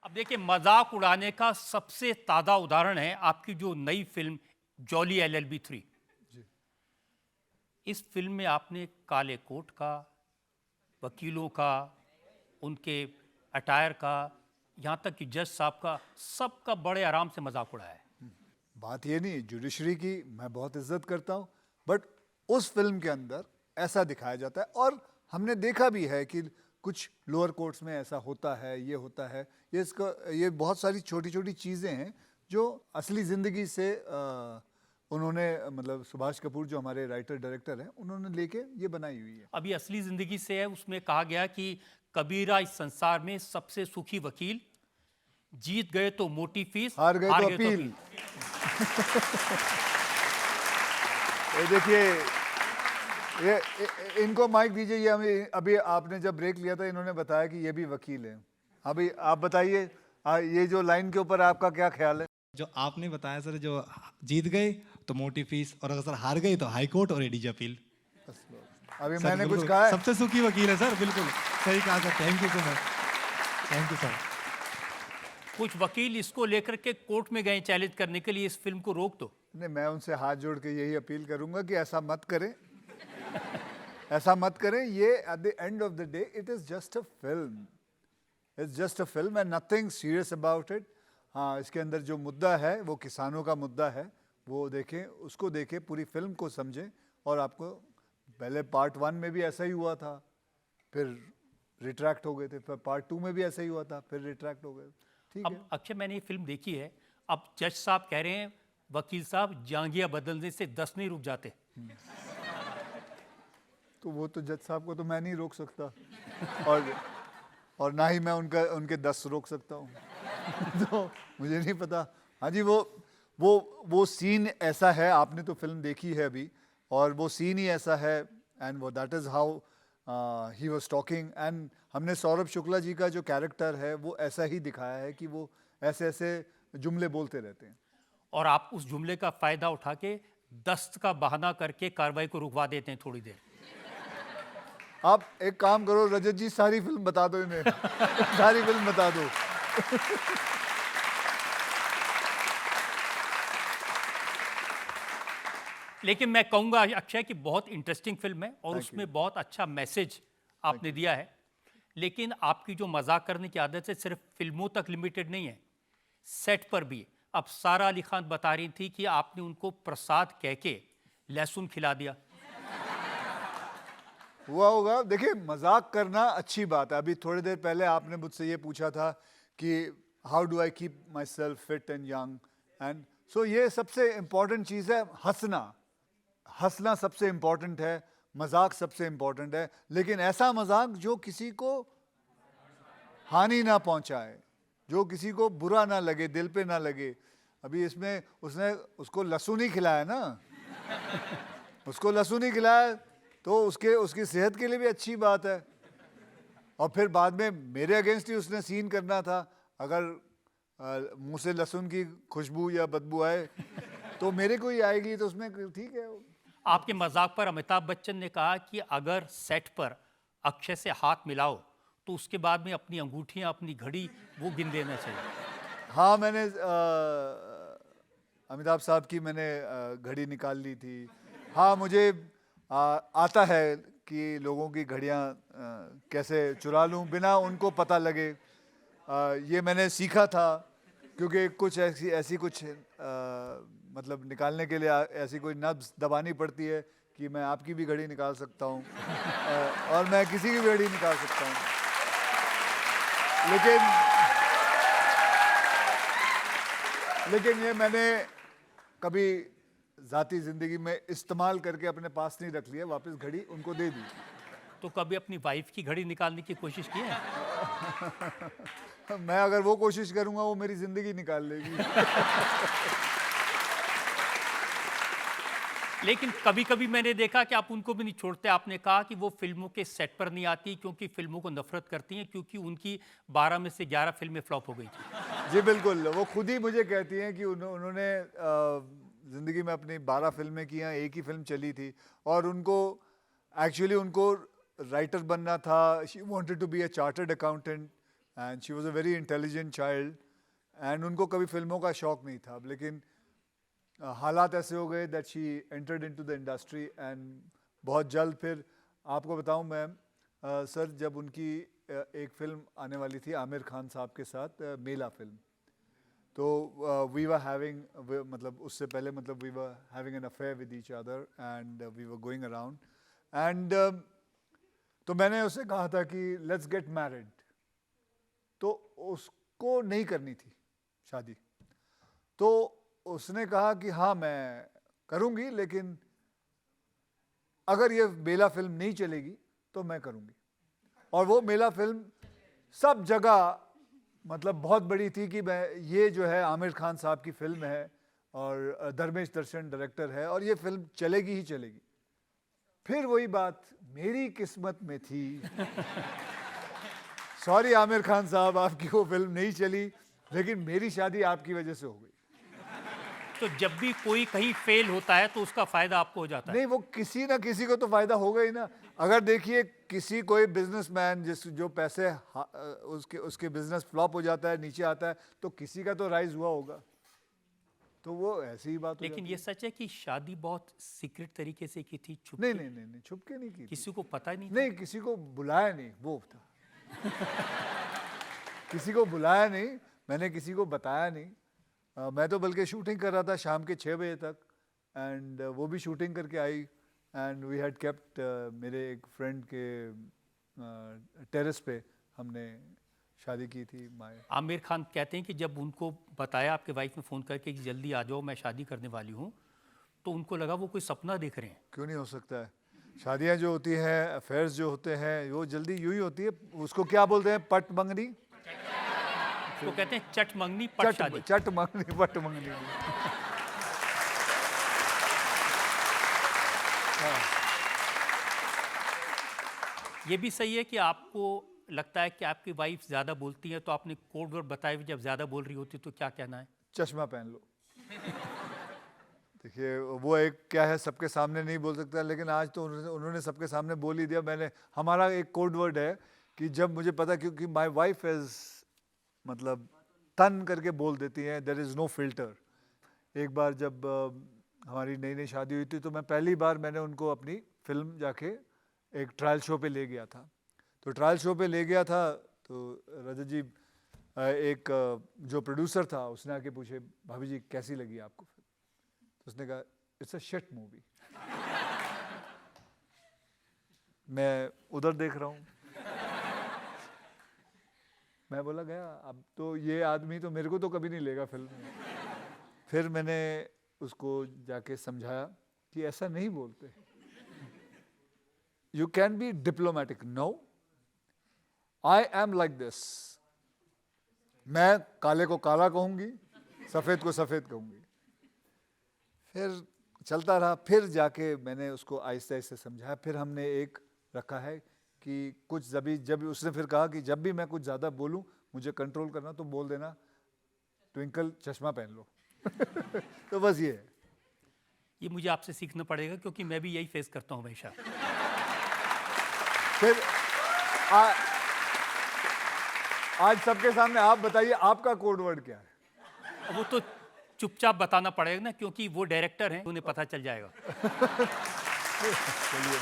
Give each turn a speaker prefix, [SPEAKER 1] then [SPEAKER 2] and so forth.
[SPEAKER 1] अब देखिए, मजाक उड़ाने का सबसे ताज़ा उदाहरण है आपकी जो नई फिल्म जॉली एलएलबी 3।
[SPEAKER 2] जी।
[SPEAKER 1] इस फिल्म में आपने काले कोट का, वकीलों का, उनके अटायर का, यहाँ तक कि जज साहब का, सबका बड़े आराम से मजाक उड़ाया है।
[SPEAKER 2] बात ये नहीं, जुडिशरी की मैं बहुत इज्जत करता हूँ, बट उस फिल्म के अंदर ऐसा दिखाया जाता है और हमने देखा भी है कि कुछ लोअर कोर्ट्स में ऐसा होता है, ये होता है, ये बहुत सारी छोटी छोटी चीज़ें हैं जो असली ज़िंदगी से उन्होंने मतलब सुभाष कपूर जो हमारे राइटर डायरेक्टर हैं उन्होंने लेके ये बनाई हुई है।
[SPEAKER 1] अभी असली जिंदगी से है, उसमें कहा गया कि कबीरा इस संसार में सबसे सुखी वकील, जीत गए तो मोटी फीस,
[SPEAKER 2] हार गए तो अपील। ये देखिए, इनको माइक दीजिए। ये हमें अभी आपने जब ब्रेक लिया था इन्होंने बताया कि ये भी वकील है। अभी आप बताइए, ये जो लाइन के ऊपर आपका क्या ख्याल है?
[SPEAKER 3] जो आपने बताया सर, जो जीत गए तो मोटी फीस, और अगर सर हार गए तो हाई कोर्ट और एडीजे अपील।
[SPEAKER 2] अभी
[SPEAKER 3] सर
[SPEAKER 2] मैंने कुछ
[SPEAKER 3] बिल्कुल
[SPEAKER 2] कहा है?
[SPEAKER 3] सबसे सुखी वकील है सर, बिल्कुल सही कहा sir. Thank you so much, thank you sir.
[SPEAKER 1] कुछ वकील इसको लेकर के कोर्ट में गए चैलेंज करने के लिए, इस फिल्म को रोक दो।
[SPEAKER 2] नहीं, मैं उनसे हाथ जोड़ के यही अपील करूंगा कि ऐसा मत करें, ऐसा मत करें। ये at the end of the day it is just a film, it's just a film and nothing serious about it. हाँ, इसके अंदर जो मुद्दा है वो किसानों का मुद्दा है, वो देखें, उसको देखें, पूरी फिल्म को समझें। और आपको पहले पार्ट 1 में भी ऐसा ही हुआ था, फिर रिट्रैक्ट हो गए थे, फिर पार्ट 2 में भी ऐसा ही हुआ था, फिर रिट्रैक्ट हो गए। ठीक है।
[SPEAKER 1] अब अक्षय, मैंने ये फिल्म देखी है। अब जज साहब कह रहे हैं, वकील साहब जांघिया बदलने से 10 नहीं रुक जाते।
[SPEAKER 2] तो वो तो जज साहब को तो मैं नहीं रोक सकता और ना ही मैं उनके 10 रोक सकता हूँ। तो मुझे नहीं पता। हाँ जी, वो सीन ऐसा है, आपने तो फिल्म देखी है अभी, और वो सीन ही ऐसा है एंड वो that is how he was talking. And हमने सौरभ शुक्ला जी का जो कैरेक्टर है वो ऐसा ही दिखाया है कि वो ऐसे ऐसे जुमले बोलते रहते हैं
[SPEAKER 1] और आप उस जुमले का फायदा उठा के दस्त का बहाना करके कार्रवाई को रुकवा देते हैं थोड़ी देर।
[SPEAKER 2] आप एक काम करो रजत जी, सारी फिल्म बता दो इन्हें। सारी फिल्म बता दो।
[SPEAKER 1] लेकिन मैं कहूंगा अक्षय कि बहुत इंटरेस्टिंग फिल्म है और
[SPEAKER 2] Thank
[SPEAKER 1] उसमें
[SPEAKER 2] you.
[SPEAKER 1] बहुत अच्छा मैसेज आपने दिया है। लेकिन आपकी जो मजाक करने की आदत है सिर्फ फिल्मों तक लिमिटेड नहीं है, सेट पर भी। अब सारा अली खान बता रही थी कि आपने उनको प्रसाद कह के लहसुन खिला दिया।
[SPEAKER 2] हुआ होगा। देखिए, मजाक करना अच्छी बात है। अभी थोड़ी देर पहले आपने मुझसे ये पूछा था कि how do I keep my self fit and young, and so ये सबसे इम्पॉर्टेंट चीज़ है। हंसना, हंसना सबसे इम्पॉर्टेंट है, मजाक सबसे इम्पॉर्टेंट है, लेकिन ऐसा मजाक जो किसी को हानि ना पहुंचाए, जो किसी को बुरा ना लगे, दिल पे ना लगे। अभी इसमें उसने उसको लहसुन ही खिलाया ना। उसको लहसुन ही खिलाया तो उसकी सेहत के लिए भी अच्छी बात है। और फिर बाद में मेरे अगेंस्ट ही उसने सीन करना था। अगर मुंह से लहसुन की खुशबू या बदबू आए तो मेरे को ही आएगी, तो उसमें ठीक है।
[SPEAKER 1] आपके मजाक पर अमिताभ बच्चन ने कहा कि अगर सेट पर अक्षय से हाथ मिलाओ तो उसके बाद में अपनी अंगूठियां, अपनी घड़ी वो गिन देना चाहिए।
[SPEAKER 2] हाँ, मैंने अमिताभ साहब की मैंने घड़ी निकाल ली थी। हाँ, मुझे आता है कि लोगों की घड़ियाँ कैसे चुरा लूँ बिना उनको पता लगे। ये मैंने सीखा था, क्योंकि कुछ ऐसी कुछ मतलब निकालने के लिए ऐसी कोई नब्ज़ दबानी पड़ती है कि मैं आपकी भी घड़ी निकाल सकता हूँ और मैं किसी की भी घड़ी निकाल सकता हूँ। लेकिन ये मैंने कभी ज़ाती ज़िंदगी में इस्तेमाल करके अपने पास नहीं रख लिया, वापस घड़ी उनको दे दी।
[SPEAKER 1] तो कभी अपनी वाइफ की घड़ी निकालने की कोशिश की है?
[SPEAKER 2] मैं अगर वो कोशिश करूंगा वो मेरी जिंदगी निकाल लेगी।
[SPEAKER 1] लेकिन कभी कभी मैंने देखा कि आप उनको भी नहीं छोड़ते। आपने कहा कि वो फिल्मों के सेट पर नहीं आती क्योंकि फिल्मों को नफरत करती हैं, क्योंकि उनकी 12 में से 11 फिल्में फ्लॉप हो गई थी।
[SPEAKER 2] जी बिल्कुल, वो खुद ही मुझे कहती हैं कि उन्होंने ज़िंदगी में अपनी 12 फिल्में की हैं, एक ही फिल्म चली थी और उनको एक्चुअली उनको राइटर बनना था। She wanted to be a chartered accountant, and she was a very intelligent child and उनको कभी फिल्मों का शौक नहीं था, लेकिन हालात ऐसे हो गए that she entered into the industry and बहुत जल्द फिर आपको बताऊं मैं सर, जब उनकी एक फिल्म आने वाली थी आमिर खान साहब के साथ, मेला फिल्म, तो वी वर हैविंग, मतलब उससे पहले मतलब we were having an affair with each other and we were going around and तो मैंने उससे कहा था कि लेट्स गेट मैरिड, तो उसको नहीं करनी थी शादी, तो उसने कहा कि हाँ मैं करूँगी, लेकिन अगर ये मेला फिल्म नहीं चलेगी तो मैं करूँगी। और वो मेला फिल्म सब जगह मतलब बहुत बड़ी थी कि मैं, ये जो है आमिर खान साहब की फिल्म है और धर्मेश दर्शन डायरेक्टर है और ये फिल्म चलेगी ही चलेगी। फिर वही बात मेरी किस्मत में थी सॉरी आमिर खान साहब, आपकी वो फिल्म नहीं चली, लेकिन मेरी शादी आपकी वजह से हो गई।
[SPEAKER 1] तो जब भी कोई कहीं फेल होता है तो उसका फायदा आपको हो जाता है।
[SPEAKER 2] नहीं, वो किसी ना किसी को तो फायदा होगा ही ना। अगर देखिए किसी कोई बिजनेसमैन जो पैसे उसके बिजनेस फ्लॉप हो जाता है, नीचे आता है, तो किसी का तो राइज हुआ होगा, तो वो ऐसी ही बात हो
[SPEAKER 1] लेकिन
[SPEAKER 2] जाती
[SPEAKER 1] ये सच है कि शादी बहुत सीक्रेट तरीके से की थी, छुप
[SPEAKER 2] नहीं
[SPEAKER 1] के?
[SPEAKER 2] नहीं नहीं नहीं, छुप के नहीं की थी।
[SPEAKER 1] किसी को पता ही नहीं था?
[SPEAKER 2] नहीं, किसी को बुलाया नहीं, वो था किसी को बुलाया नहीं, मैंने किसी को बताया नहीं। मैं तो बल्कि शूटिंग कर रहा था शाम के 6 बजे तक एंड वो भी शूटिंग करके आई एंड वी हैड केप्ट, मेरे एक फ्रेंड के टेरेस पे हमने शादी की थी।
[SPEAKER 1] आमिर खान कहते हैं कि जब उनको बताया आपके वाइफ ने फ़ोन करके कि जल्दी आ जाओ मैं शादी करने वाली हूँ, तो उनको लगा वो कोई सपना देख रहे हैं।
[SPEAKER 2] क्यों नहीं हो सकता है? शादियाँ जो होती हैं, अफेयर्स जो होते हैं, वो जल्दी यूं ही होती है। उसको क्या बोलते हैं? पट मंगनी,
[SPEAKER 1] तो कहते हैं चट मंगनी पट शादी।
[SPEAKER 2] चट मंगनी, पट मंगनी।
[SPEAKER 1] ये भी सही है कि आपको लगता है कि आपकी वाइफ ज़्यादा बोलती है, तो आपने कोड वर्ड बताए हुए जब ज़्यादा बोल रही होती तो क्या कहना है?
[SPEAKER 2] चश्मा पहन लो। देखिए वो एक क्या है, सबके सामने नहीं बोल सकता, लेकिन आज तो उन्होंने सबके सामने बोल ही दिया। मैंने, हमारा एक कोड वर्ड है कि जब मुझे पता, क्योंकि माय वाइफ इज मतलब तन करके बोल देती हैं, देयर इज़ नो फिल्टर। एक बार जब हमारी नई नई शादी हुई थी, तो मैं पहली बार मैंने उनको अपनी फिल्म जाके एक ट्रायल शो पे ले गया था। तो ट्रायल शो पे ले गया था, तो रजत जी, एक जो प्रोड्यूसर था, उसने आके पूछे, भाभी जी कैसी लगी आपको फिल्म? तो उसने कहा इट्स अ शिट मूवी। मैं उधर देख रहा हूँ, मैं बोला गया, अब तो ये आदमी तो मेरे को तो कभी नहीं लेगा फिल्म में। फिर मैंने उसको जाके समझाया कि ऐसा नहीं बोलते, you can be diplomatic. No, I am like this. मैं काले को काला कहूंगी, सफेद को सफेद कहूंगी। फिर चलता रहा, फिर जाके मैंने उसको आहिस्ते आहिस्ते समझाया। फिर हमने एक रखा है कि कुछ जब उसने फिर कहा कि जब भी मैं कुछ ज़्यादा बोलूं, मुझे कंट्रोल करना, तो बोल देना ट्विंकल चश्मा पहन लो। तो बस ये है।
[SPEAKER 1] ये मुझे आपसे सीखना पड़ेगा, क्योंकि मैं भी यही फेस करता हूँ हमेशा।
[SPEAKER 2] फिर आज सबके सामने आप बताइए, आपका कोड वर्ड क्या है?
[SPEAKER 1] वो तो चुपचाप बताना पड़ेगा ना, क्योंकि वो डायरेक्टर हैं, उन्हें पता चल जाएगा।
[SPEAKER 2] चलिए।